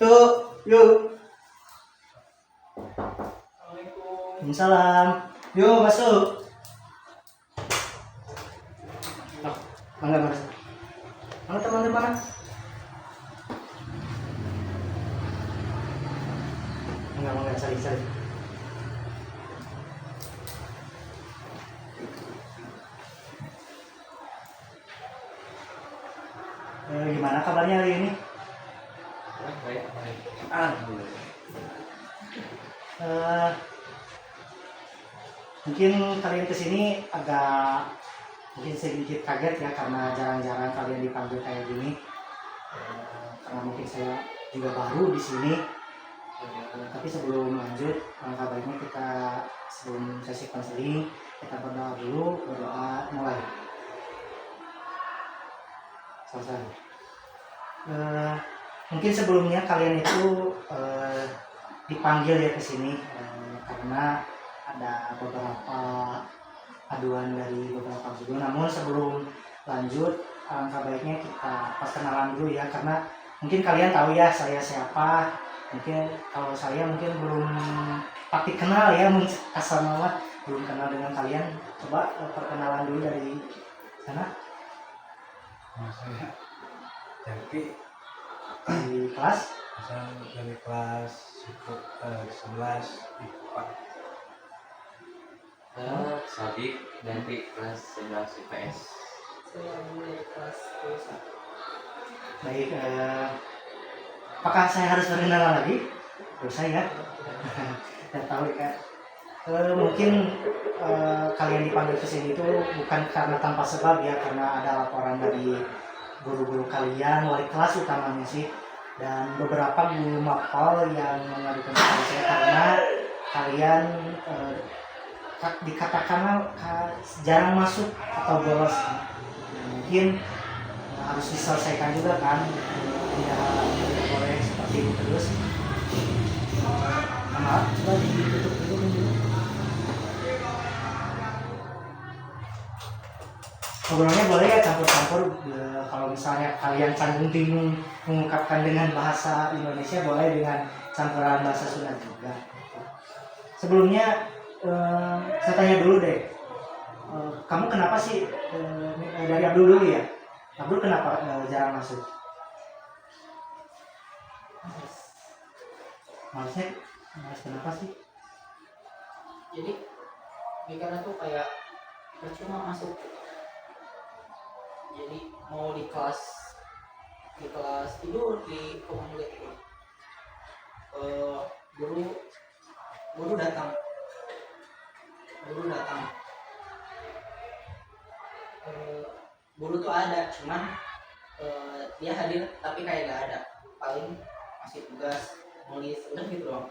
Tuh, yuk. Assalamualaikum. Salam. Yuk masuk. Oh, mana? Mana teman-teman? Mangga, saling. Gimana kabarnya hari ini? Baik. Alhamdulillah. Mungkin kalian kesini agak mungkin sedikit kaget ya karena jarang-jarang kalian dipanggil kayak gini. Karena mungkin saya juga baru di sini. Tapi sebelum lanjut, alangkah baiknya kita sebelum sesi konseling kita berdoa dulu, mulai. Selesai. Mungkin sebelumnya kalian itu dipanggil ya ke sini karena ada beberapa aduan dari beberapa guru. Namun sebelum lanjut, alangkah baiknya kita perkenalan dulu ya, karena mungkin kalian tahu ya saya siapa. Mungkin kalau saya mungkin belum pasti kenal ya, mungkin asal nama belum kenal dengan kalian. Coba perkenalan dulu dari sana. Saya Jaki Di kelas asal dari kelas 11 IPA. Sadik dari kelas 11 IPS. Saya dari kelas 21. baik. Apakah saya harus perkenalan lagi? Dosa ya. Tidak tahu ya. Mungkin kalian dipanggil ke sini itu bukan karena tanpa sebab ya, karena ada laporan dari guru-guru kalian, wali kelas utamanya sih, dan beberapa guru mapel yang mengadukan kepada saya karena kalian dikatakan jarang masuk atau bolos. Mungkin harus diselesaikan juga kan, tidak boleh seperti itu terus. Maaf, coba ditutup dulu. Ngobrolnya boleh ya campur-campur. Kalau misalnya kalian canggung bingung mengungkapkan dengan bahasa Indonesia, boleh dengan campuran bahasa Sunda juga. Sebelumnya saya tanya dulu deh, kamu kenapa sih dari Abdul dulu ya? Abdul kenapa jarang masuk? Maksudnya kenapa sih? Jadi mikirnya tuh kayak percuma masuk. Jadi mau di kelas tidur di ruang murid itu. Guru datang. Guru tuh ada, cuman dia hadir tapi kayak gak ada. Paling masih tugas nulis udah gitu doang.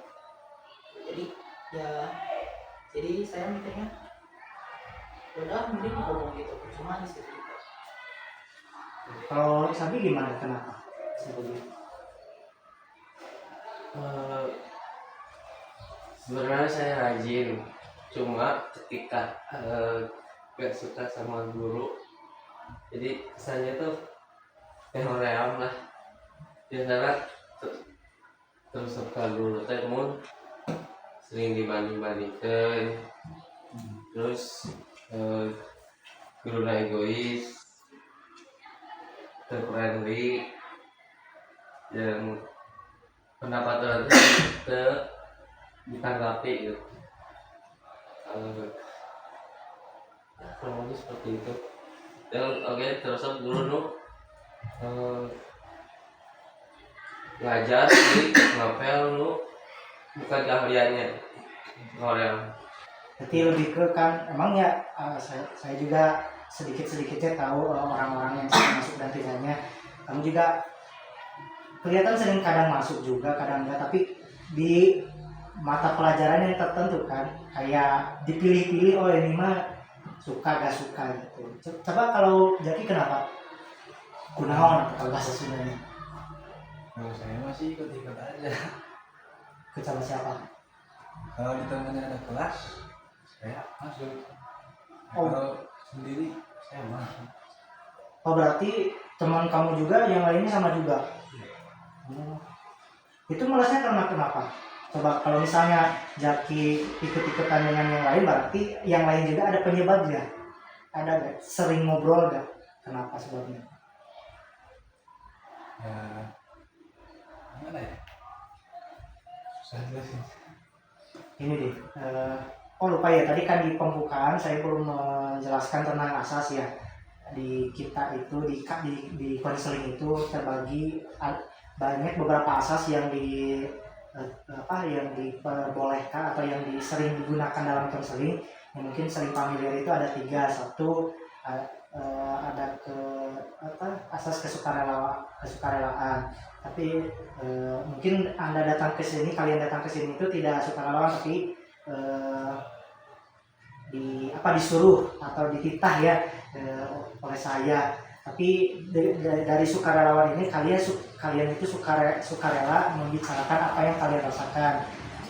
Jadi saya mikirnya udah mending ngomong gitu, cuma di situ juga. Kalau Sabi gimana? Kenapa? Sebenarnya saya rajin, cuma ketika gak suka sama guru, jadi kesannya tuh ream lah. Biasanya terus suka guru temun sering dibanding-bandingkan, terus guru egois, terfriendly, dan pendapat orang itu ditanggapi gitu. Kurang lebih seperti itu. Dan oke, terus guru nu ngajar di ngapel nu bukan keahliannya orang. Berarti lebih ke kan emang ya, saya juga sedikit-sedikitnya tahu orang-orang yang sering masuk dan tidaknya. Kamu juga kelihatan sering kadang masuk juga, kadang enggak, tapi di mata pelajaran yang tertentu kan, kayak dipilih-pilih, oh ini mah suka gak suka gitu. Coba kalau Jaki kenapa? Kunaon kalau bahasa Sundanya? Kalau saya masih ikut-ikut aja. Ikut sama siapa? Kalau di tengahnya ada kelas, saya masuk. Oh. Kalau sendiri saya mah. Oh berarti teman kamu juga yang lainnya sama juga? Itu malesnya karena kenapa? Coba kalau misalnya Jaki ikut-ikutan dengan yang lain, berarti yang lain juga ada penyebabnya. Ada nggak? Sering ngobrol nggak? Kenapa sebabnya? Ya, gimana ya? Susah jelasin. Ini deh. Oh lupa ya, tadi kan di pembukaan saya belum menjelaskan tentang asas ya. Di kita itu di konseling itu terbagi banyak beberapa asas yang yang diperbolehkan atau yang sering digunakan dalam konseling. Yang mungkin sering familiar itu ada 3. Satu ada asas kesukarelaan. Tapi mungkin kalian datang ke sini itu tidak sukarelawan, tapi disuruh atau dititah ya oleh saya. Tapi dari sukarelawan ini kalian itu sukarela membicarakan apa yang kalian rasakan.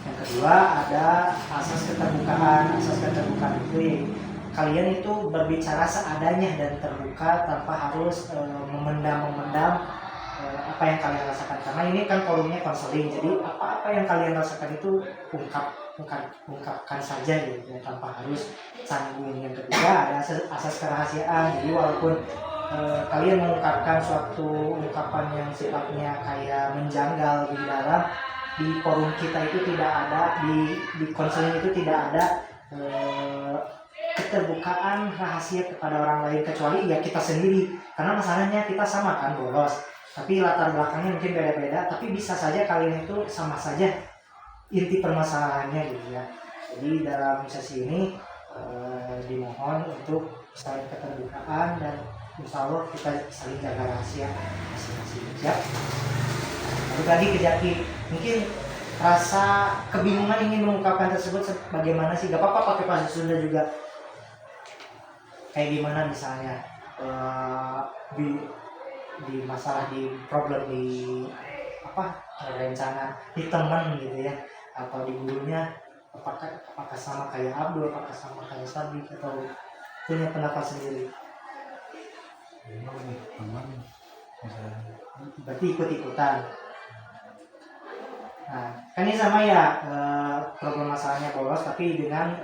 Yang kedua ada asas keterbukaan. Asas keterbukaan itu kalian itu berbicara seadanya dan terbuka tanpa harus memendam apa yang kalian rasakan, karena ini kan forumnya konseling. Jadi apa yang kalian rasakan itu ungkapkan saja gitu ya, tanpa harus canggung. Yang ketiga ada asas kerahasiaan. Jadi walaupun kalian mengungkapkan suatu ungkapan yang sifatnya kayak menjanggal di dalam, di forum kita itu tidak ada, di konseling itu tidak ada keterbukaan rahasia kepada orang lain kecuali ya kita sendiri, karena masalahnya kita sama kan bolos, tapi latar belakangnya mungkin beda-beda, tapi bisa saja kalian itu sama saja inti permasalahannya gitu ya. Jadi dalam sesi ini dimohon untuk saling keterbukaan dan insya Allah kita saling jaga rahasia masing-masing ya. Lalu tadi ke Jaki, mungkin rasa kebingungan ingin mengungkapkan tersebut bagaimana sih? Gak apa-apa pakai bahasa Sunda juga. Kayak gimana misalnya di masalah, di problem, di rencana di teman gitu ya, atau di gurunya, apakah sama kayak Abdul, apakah sama kayak Sabik, atau punya pendapat sendiri? Teman misalnya. Berarti ikut-ikutan. Nah, kan ini sama ya, problem masalahnya bolos tapi dengan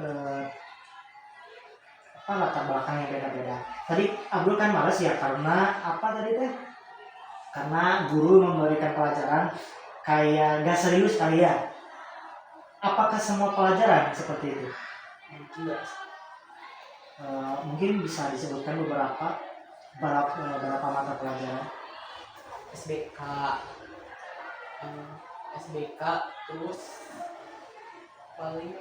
latar belakang yang beda-beda. Tadi Abdul kan males ya karena karena guru memberikan pelajaran kayak gak serius kali ya. Apakah semua pelajaran seperti itu? Tidak. Mungkin bisa disebutkan beberapa mata pelajaran. SBK terus paling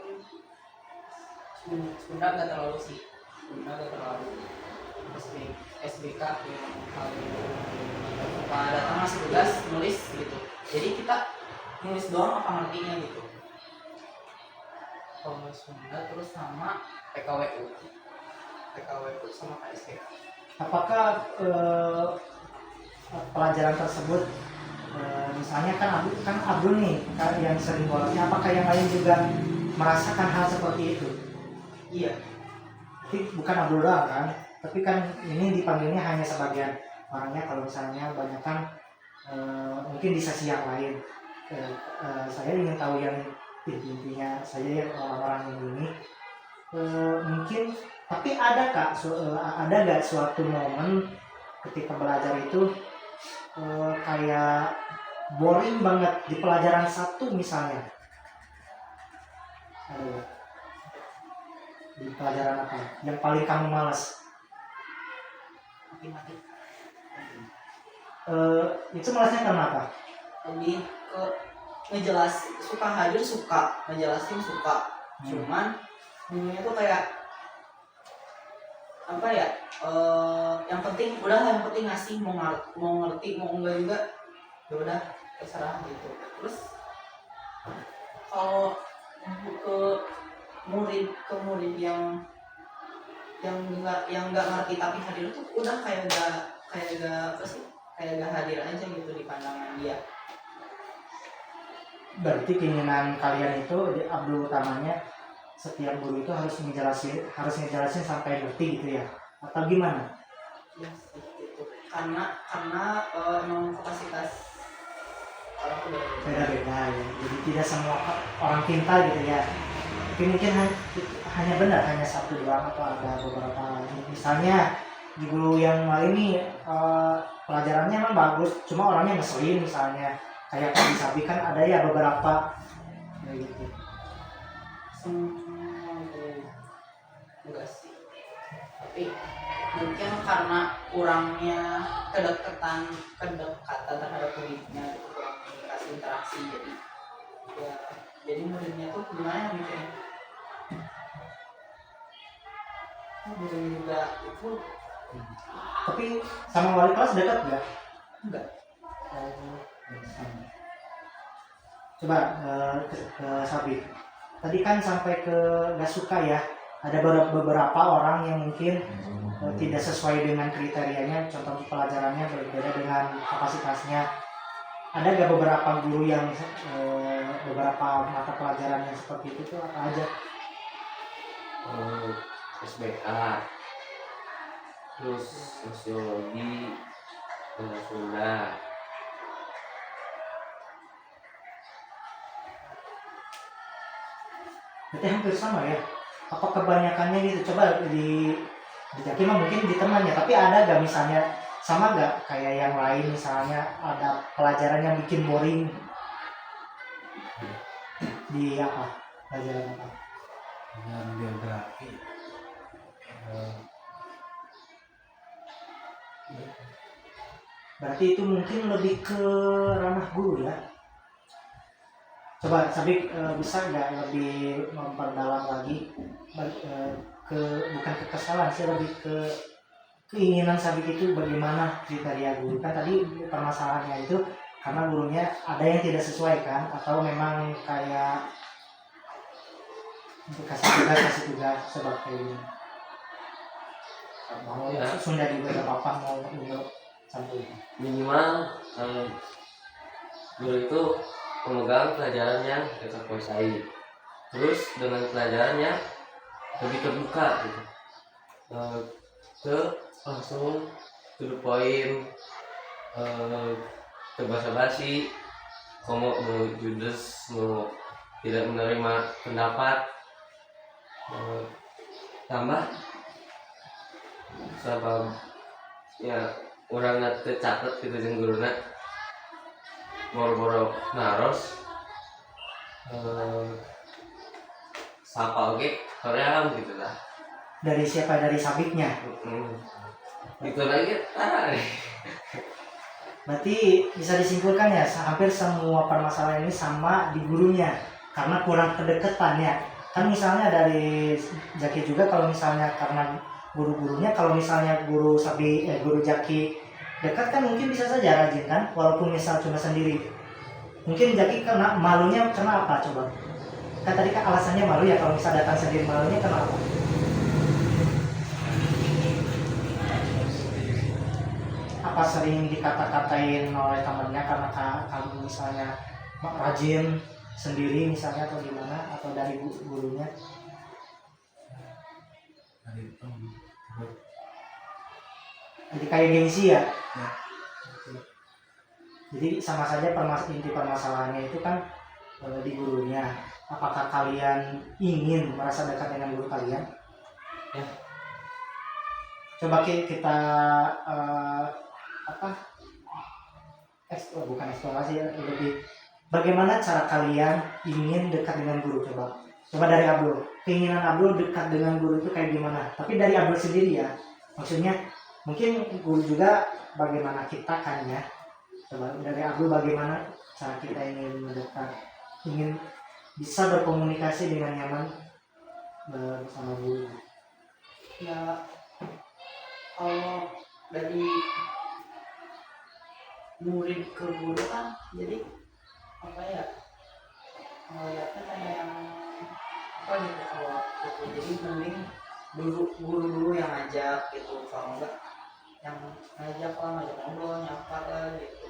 Sunda nggak terlalu sih. SBK yang paling datang masih tugas nulis gitu, jadi kita nulis doang apa ngertinya gitu. Kalau Sunda terus sama PKWU sama KSBK. Apakah pelajaran tersebut misalnya kan Abdul nih yang sering bolosnya, apakah yang lain juga merasakan hal seperti itu? Iya. Tapi bukan Abdul doang kan, tapi kan ini dipanggilnya hanya sebagian orangnya. Kalau misalnya banyak kan mungkin di sesi yang lain, saya ingin tahu yang intinya saja ya orang-orang yang ini mungkin. Tapi ada nggak suatu momen ketika belajar itu kayak boring banget di pelajaran satu misalnya? Di pelajaran apa yang paling kamu malas? Matematika. Itu malasnya karena apa? Lebih ke ngejelasin suka. Cuman dunia itu kayak apa ya? Yang penting ngasih, mau ngerti mau enggak juga ya udah terserah gitu. Terus kalau ke murid yang nggak ngerti tapi hadir tuh udah kayak gak hadir aja gitu di pandangan dia. Berarti keinginan kalian itu Abdul utamanya setiap guru itu harus ngejelasin sampai ngerti gitu ya, atau gimana? Ya gitu. Karena emang kapasitas orang beda-beda ya. Jadi tidak semua orang pintar gitu ya. Tapi mungkin hanya benar hanya satu doang atau ada beberapa. Misalnya di guru yang lain nih pelajarannya emang bagus, cuma orangnya ngeselin misalnya. Kayak di Sabi kan ada ya beberapa kayak gitu. Semua enggak sih, tapi mungkin karena kurangnya kedekatan terhadap muridnya gitu, kurang komunikasi interaksi, jadi muridnya tuh gimana ya mikirnya, muridnya juga itu Tapi sama wali kelas dekat nggak? enggak. Coba ke Sabi. Tadi kan sampai ke nggak suka ya. Ada beberapa orang yang mungkin tidak sesuai dengan kriterianya, contoh pelajarannya berbeda dengan kapasitasnya. Ada nggak beberapa guru yang beberapa mata pelajaran yang seperti itu tuh apa aja? SBK, terus sosiologi, bahasa Sunda. Berarti hampir sama ya. Apa kebanyakannya gitu? Coba di Jaki mah mungkin di temannya, tapi ada nggak misalnya sama nggak kayak yang lain, misalnya ada pelajaran yang bikin boring di apa, pelajaran apa? Dengan geografi. Berarti itu mungkin lebih ke ranah guru ya. Coba Sabik bisa nggak lebih memperdalam lagi ke bukan kekesalan sih, lebih ke keinginan Sabik itu bagaimana kriteria guru. Kan tadi permasalahannya itu karena gurunya ada yang tidak sesuai kan, atau memang kayak untuk kasih tugas sebab kayak gini. Mau Ya. Sunda juga gak apa-apa, mau untuk santuy. Minimal guru itu pemegang pelajaran yang kita kuasai, terus dengan pelajarannya lebih terbuka gitu, ke langsung to the point, ke basa-basi, kamu mau judes, mau tidak menerima pendapat, tambah sabab ya orang nanti catat gitu jeung guruna boro-boro naros sapa oge hoream gitu lah. Dari siapa? Dari Sabiknya. Gitu lagi tara. Berarti bisa disimpulkan ya hampir semua permasalahan ini sama di gurunya karena kurang kedekatan ya. Kan misalnya dari Jaki juga, kalau misalnya karena guru-gurunya, kalau misalnya guru guru Jaki dekat kan mungkin bisa saja rajin kan, walaupun misal cuma sendiri. Mungkin Jaki kena malunya karena apa coba? Kan tadi kan alasannya malu ya, kalau misal datang sendiri malunya kenapa? Apa sering dikata-katain oleh temannya karena kamu misalnya rajin sendiri misalnya, atau gimana, atau dari gurunya? Dari itu Jadi kayak gengsi ya? Ya. Jadi sama saja inti permasalahannya itu kan di gurunya. Apakah kalian ingin merasa dekat dengan guru kalian? Ya. Coba kita bukan eksplorasi ya, lebih bagaimana cara kalian ingin dekat dengan guru. Coba dari Abdul, keinginan Abdul dekat dengan guru itu kayak gimana? Tapi dari Abdul sendiri ya, maksudnya mungkin guru juga bagaimana kita kan ya. Coba dari Abdul, bagaimana cara kita ingin mendekat, ingin bisa berkomunikasi dengan nyaman bersama guru. Ya kalau dari murid ke guru kan jadi apa ya, ngeliatnya kayak yang apa gitu, kalau gitu jadi mending guru dulu yang ngajak gitu, kalau enggak yang ngajak ngobrol nyapa lah gitu,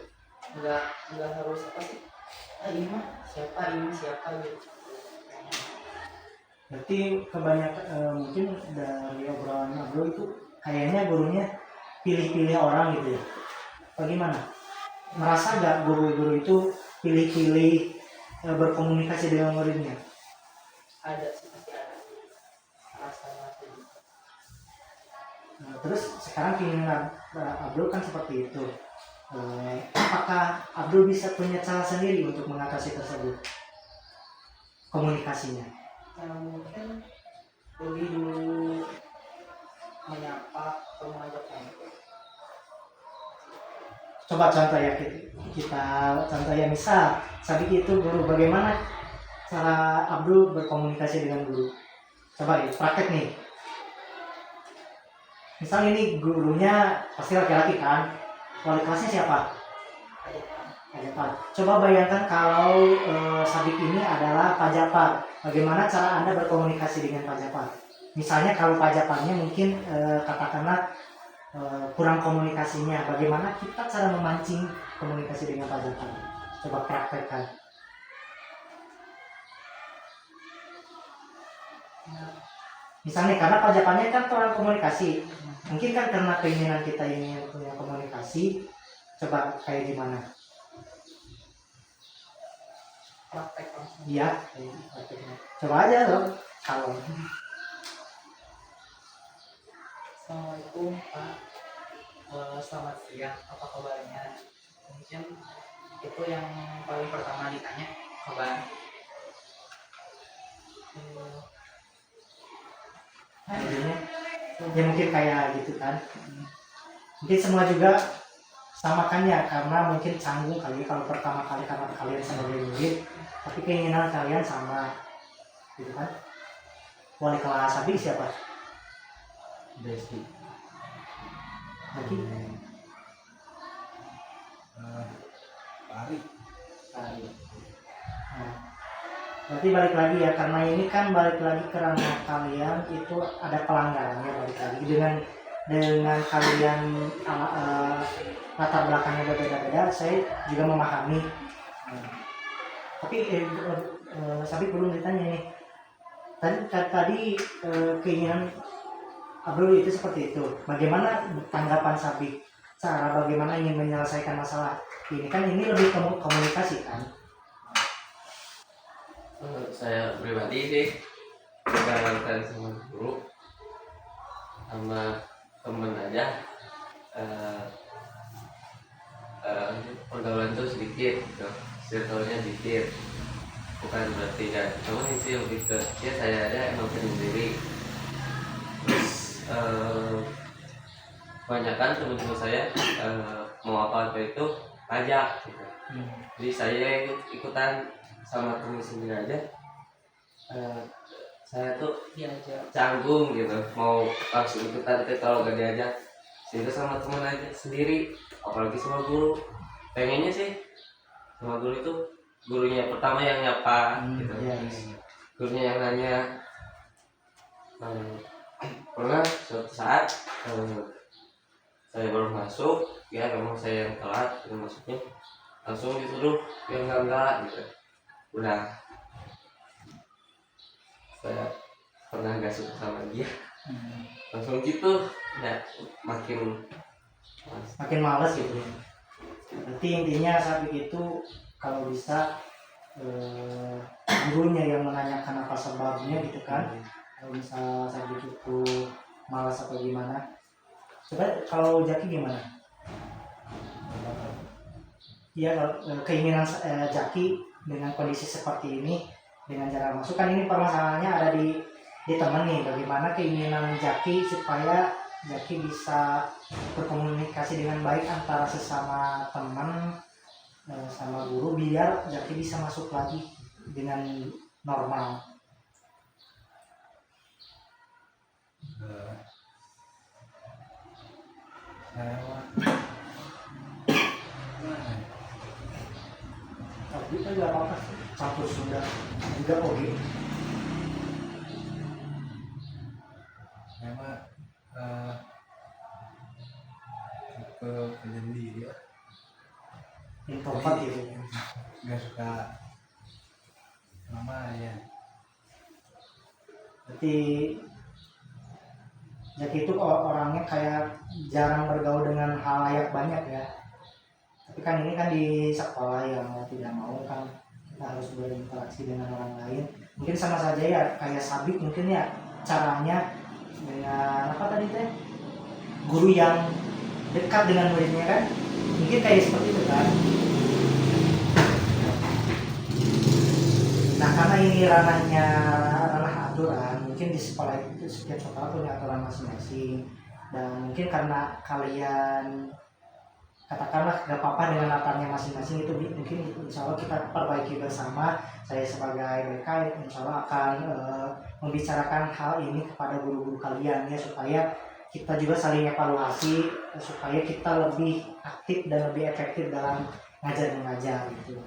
enggak harus apa sih, ini mah siapa gitu. Berarti kebanyakan mungkin dari obrolan Abdul itu kayaknya gurunya pilih-pilih orang gitu ya. Bagaimana? Merasa nggak guru-guru itu pilih-pilih berkomunikasi dengan muridnya? Ada sih, pasti ada rasa-rasa gitu. Nah, terus sekarang keinginan Abdul kan seperti itu. Apakah Abdul bisa punya cara sendiri untuk mengatasi tersebut komunikasinya? Mungkin lebih dulu menyapa atau mengajak ngobrol. Coba contoh ya, kita contoh ya, misal Sabik itu guru, bagaimana cara Abdul berkomunikasi dengan guru? Coba ya, praktek nih. Misal ini gurunya pasti laki-laki kan, wali kelasnya siapa? Pak Japar. Coba bayangkan kalau Sabik ini adalah Pak Japar, bagaimana cara Anda berkomunikasi dengan Pak Japar? Misalnya kalau Pak Japarnya mungkin katakanlah kurang komunikasinya, bagaimana kita cara memancing komunikasi dengan Pak Japar? Coba praktekkan. Misalnya karena Pak Japarnya kan orang komunikasi, mungkin kan karena keinginan kita ingin punya komunikasi, coba kayak gimana? Praktek langsung. Iya, prakteknya. Coba aja loh, kalau Assalamualaikum Pak. Selamat siang, apa kabarnya? Mungkin itu yang paling pertama ditanya, kabar. jadinya ya mungkin kayak gitu kan. Mungkin semua juga samakan ya, karena mungkin canggung kali ya kalau pertama kali karena kalian sebagai murid, tapi keinginan kalian sama, gitu kan. Wali kelas Sabik siapa? Desi. Lagi? Pari. Nah, berarti balik lagi ya, karena ini kan balik lagi karena kalian itu ada pelanggarannya, balik lagi dengan kalian latar belakangnya berbeda-beda, saya juga memahami. Tapi Sabik belum ditanya nih. Tadi keinginan Abdul itu seperti itu. Bagaimana tanggapan Sabik? Cara bagaimana ingin menyelesaikan masalah ini? Kan ini lebih komunikasi kan? Saya pribadi sih menjalankan sama guru sama temen aja, pergaulan tuh sedikit gitu, circle-nya sedikit, bukan berarti kan, namun sih lebih ke ya saya aja emang sendiri. Terus kebanyakan teman-teman saya mau apa itu pajak gitu. Jadi saya ikutan sama temen sendiri aja. Saya tuh Diajak. canggung gitu mau langsung ikutan kalau gak diajak, sehingga sama temen aja sendiri, apalagi sama guru. Pengennya sih sama guru itu gurunya pertama yang nyapa gitu, gurunya yang nanya. Pernah suatu saat saya baru masuk, ya memang saya yang telat gitu masuknya, langsung disuruh yang enggak gitu. Udah saya pernah gak suka sama dia, langsung gitu ya makin males gitu. Berarti intinya Sabik itu kalau bisa gurunya yang menanyakan apa sebabnya gitu kan. Kalau bisa Sabik itu malas atau gimana. Coba kalau Jaki gimana? Iya, kalau keinginan Jaki dengan kondisi seperti ini, dengan cara masuk kan ini permasalahannya ada di teman nih. Bagaimana keinginan Jaki supaya Jaki bisa berkomunikasi dengan baik antara sesama teman sama guru, biar Jaki bisa masuk lagi dengan normal. Tapi itu gak apa-apa, campur Sunda juga oke. Memang tipe penyendiri ya, Introvert gitu. nggak suka lama ya. Berarti Jaki itu orangnya kayak jarang bergaul dengan halayak banyak ya. Tapi kan ini kan di sekolah yang mau tidak mau berinteraksi dengan orang lain. Mungkin sama saja ya kayak Sabik mungkin ya caranya dengan apa tadi teh, guru yang dekat dengan muridnya kan, mungkin kayak seperti itu kan. Nah karena ini ranah aturan, mungkin di sekolah itu setiap sekolah punya aturan masing-masing, dan mungkin karena kalian katakanlah gak apa-apa dengan latarnya masing-masing, itu mungkin insya Allah kita perbaiki bersama. Saya sebagai mereka insya Allah akan membicarakan hal ini kepada guru-guru kalian ya, supaya kita juga saling evaluasi, supaya kita lebih aktif dan lebih efektif dalam ngajar mengajar gitu.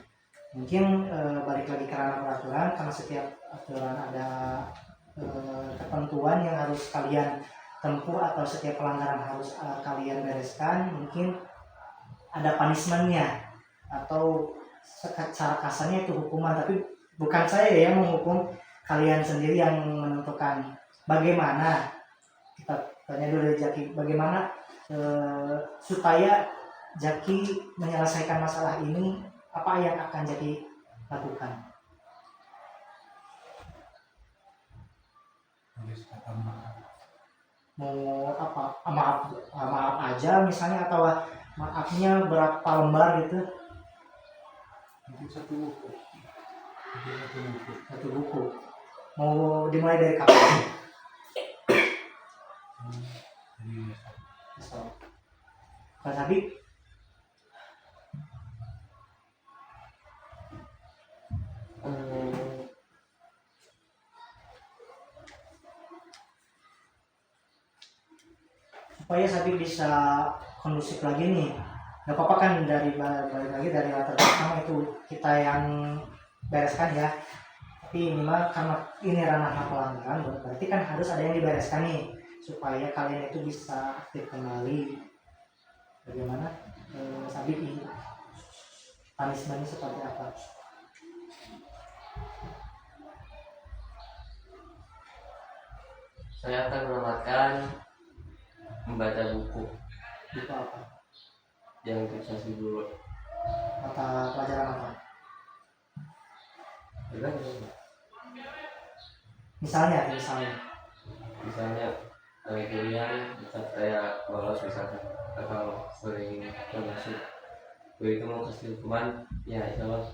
Mungkin balik lagi ke ranah peraturan, karena setiap aturan ada ketentuan yang harus kalian tempuh atau setiap pelanggaran harus kalian bereskan. Mungkin ada punishmentnya atau secara kasarnya itu hukuman, tapi bukan saya yang menghukum, kalian sendiri yang menentukan. Bagaimana, kita tanya dulu dari Jaki, bagaimana supaya Jaki menyelesaikan masalah ini, apa yang akan Jaki lakukan? Tulis kata maaf. Mau apa? Maaf aja misalnya, atau maafnya berapa lembar gitu? Mungkin satu buku. Satu buku. Mau dimulai dari kapan? Jadi Pak Sabik? Supaya Sabik bisa kondusif lagi nih, nggak apa-apa kan, dari balik lagi dari latar belakang itu kita yang bereskan ya, tapi ini mah karena ini ranah pelanggaran, berarti kan harus ada yang dibereskan nih supaya kalian itu bisa aktif kembali. Bagaimana Sabik ini punishmentnya seperti apa? Saya akan menamatkan membaca buku Itu apa? yang sukses dulu. Mata pelajaran apa? Misalnya Misalnya kuliah bisa saya lolos misalkan, atau sering termasuk itu mau kasih hukuman, ya insya Allah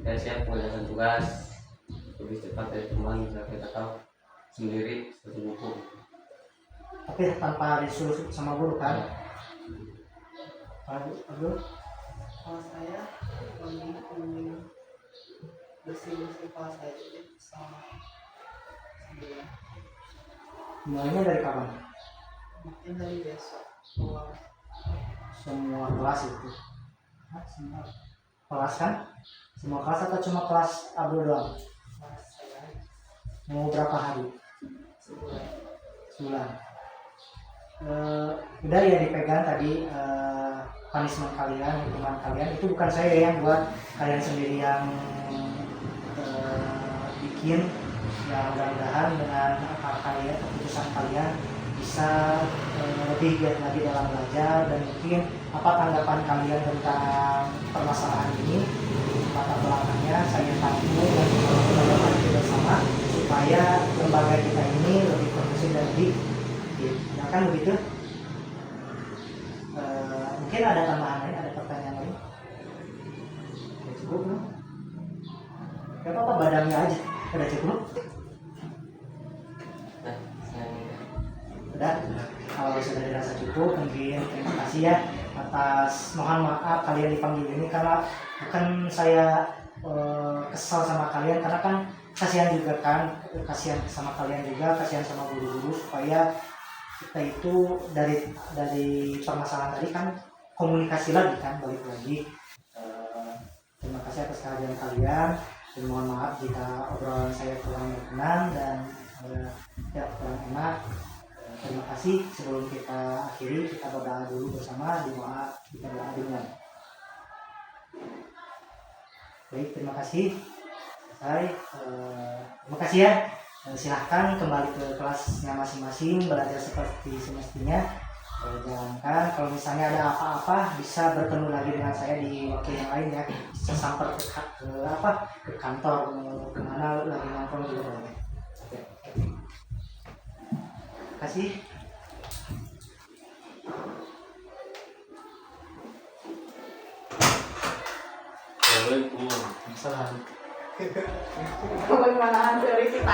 saya siap mengerjakan tugas lebih cepat dari teman, bisa kita tahu sendiri satu buku. tapi tanpa disuruh sama guru kan? Aduh, Kalau saya mending bersih kelas saya jadi sama sendiri. mulainya dari kapan? Mungkin dari besok keluar Semua kelas itu? Semua kelas kan? Semua kelas atau cuma kelas Abdul doang? kelas saya Mau berapa hari? sebulan. Sebulan. Udah ya dipegang tadi punishment kalian, hukuman kalian itu bukan saya yang buat, kalian sendiri yang bikin. Ya mudah-mudahan dengan kalian, keputusan kalian bisa lebih giat lagi dalam belajar, dan mungkin apa tanggapan kalian tentang permasalahan ini, latar belakangnya saya tampung dan kita bantu bersama supaya lembaga kita ini lebih kondusif dan lebih aktif. Ya kan begitu? Mungkin ada tambahan lain, ada pertanyaan lain? Udah cukup belum? Gak apa-apa, badannya aja. Udah cukup? Nah, Udah? Kalau sudah dirasa cukup, mungkin terima kasih ya atas, mohon maaf kalian dipanggil ini karena bukan saya kesal sama kalian, karena kan kasihan juga kan, kasihan sama kalian juga, kasihan sama guru-guru, supaya kita itu dari permasalahan tadi kan komunikasi lagi kan, balik lagi. Terima kasih atas kehadiran kalian, dan mohon maaf jika obrolan saya kurang berkenan dan ya kurang enak. Terima kasih. Sebelum kita akhiri, kita berdoa dulu bersama, kita doa dengan. Baik, terima kasih. Selesai. Terima kasih ya. Silahkan kembali ke kelasnya masing-masing, belajar seperti semestinya. saya jalankan. Kalau misalnya ada apa-apa bisa bertemu lagi dengan saya di waktu yang lain ya, bisa sampai ke kantor, mau kemana lagi nongkrong juga boleh. Oke. Terima kasih. Assalamualaikum. Salam. Kamu malahan dari kita